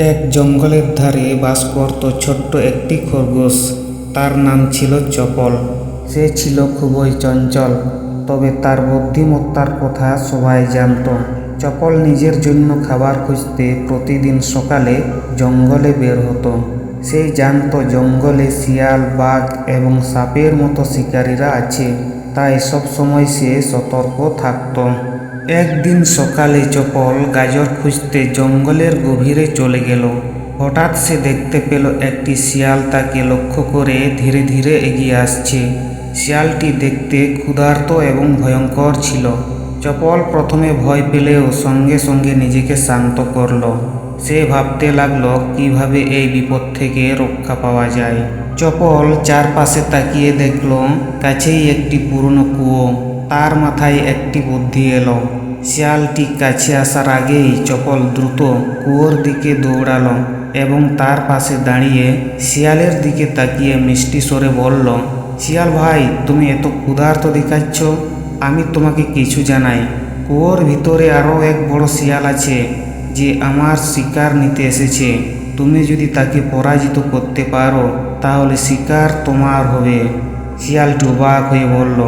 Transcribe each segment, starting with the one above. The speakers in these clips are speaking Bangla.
এক জঙ্গলের ধারে বাস করত ছোট্ট একটি খরগোশ। তার নাম ছিল চপল। সে ছিল খুবই চঞ্চল, তবে তার বুদ্ধিমত্তার কথা সবাই জানত। চপল নিজের জন্য খাবার খুঁজতে প্রতিদিন সকালে জঙ্গলে বের হতো। সে জানত জঙ্গলে শিয়াল, বাঘ এবং সাপের মতো শিকারীরা আছে, তাই সবসময় সে সতর্ক থাকত। একদিন সকালে চপল গাজর খুঁজতে জঙ্গলের গভীরে চলে গেল। হঠাৎ সে দেখতে পেল একটি শিয়াল তাকে লক্ষ্য করে ধীরে ধীরে এগিয়ে আসছে। শিয়ালটি দেখতে ক্ষুধার্ত এবং ভয়ঙ্কর ছিল। চপল প্রথমে ভয় পেলেও সঙ্গে সঙ্গে নিজেকে শান্ত করল। সে ভাবতে লাগলো কিভাবে এই বিপদ থেকে রক্ষা পাওয়া যায়। চপল চারপাশে তাকিয়ে দেখল কাছেই একটি পুরনো কুয়ো। তার মাথায় একটি বুদ্ধি এলো। শিয়ালটি কাছে আসার আগেই চপল দ্রুত কুয়োর দিকে দৌড়ালো এবং তার পাশে দাঁড়িয়ে শিয়ালের দিকে তাকিয়ে মিষ্টি স্বরে বলল, শিয়াল ভাই, তুমি এত ক্ষুধার্ত দেখাচ্ছ, আমি তোমাকে কিছু জানাই। কুয়োর ভিতরে আরও এক বড় শিয়াল আছে যে আমার শিকার নিতে এসেছে। তুমি যদি তাকে পরাজিত করতে পারো তাহলে শিকার তোমার হবে। শিয়ালটি অবাক হয়ে বলল,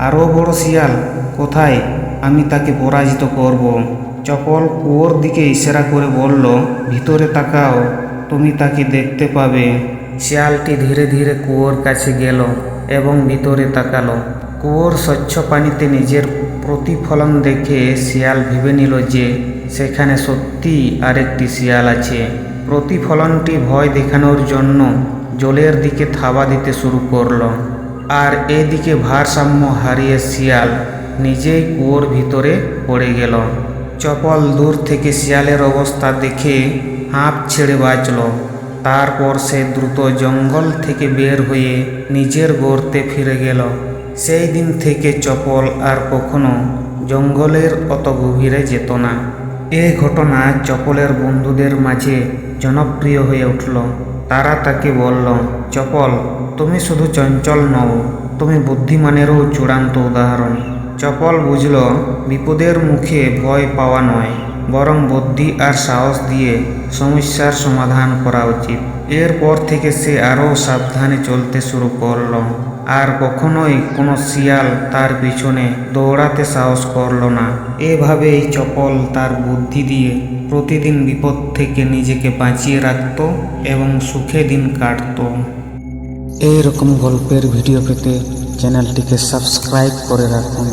আরও বড় শিয়াল? কোথায়? আমি তাকে পরাজিত করব। চপল কুয়োর দিকে ইশারা করে বলল, ভিতরে তাকাও, তুমি তাকে দেখতে পাবে। শিয়ালটি ধীরে ধীরে কুয়োর কাছে গেল এবং ভিতরে তাকালো। কুয়োর স্বচ্ছ পানিতে নিজের প্রতিফলন দেখে শিয়াল ভেবে নিল যে সেখানে সত্যিই আরেকটি শিয়াল আছে। প্রতিফলনটি ভয় দেখানোর জন্য জলের দিকে থাবা দিতে শুরু করলো। আর এদিকে ভারসাম্য হারিয়ে শিয়াল নিজেই কুয়োর ভিতরে পড়ে গেল। চপল দূর থেকে শিয়ালের অবস্থা দেখে হাঁপ ছেড়ে বাঁচল। তারপর সে দ্রুত জঙ্গল থেকে বের হয়ে নিজের গর্তে ফিরে গেল। সেই দিন থেকে চপল আর কখনো জঙ্গলের অত গভীরে যেত না। এই ঘটনা চপলের বন্ধুদের মাঝে জনপ্রিয় হয়ে উঠল। তারা তাকে বলল, চপল, তুমি শুধু চঞ্চল নও, তুমি বুদ্ধিমানেরও চূড়ান্ত উদাহরণ। চপল বুঝল বিপদের মুখে ভয় পাওয়া নয়, বরং বুদ্ধি আর সাহস দিয়ে সমস্যার সমাধান করা উচিত। এরপর থেকে সে আরও সাবধানে চলতে শুরু করল আর কখনোই কোনো শিয়াল তার পিছনে দৌড়াতে সাহস করল না। এভাবেই চপল তার বুদ্ধি দিয়ে প্রতিদিন বিপদ থেকে নিজেকে বাঁচিয়ে রাখত এবং সুখে দিন কাটত। এই রকম গল্পের ভিডিও পেতে চ্যানেলটিকে সাবস্ক্রাইব করে রাখুন।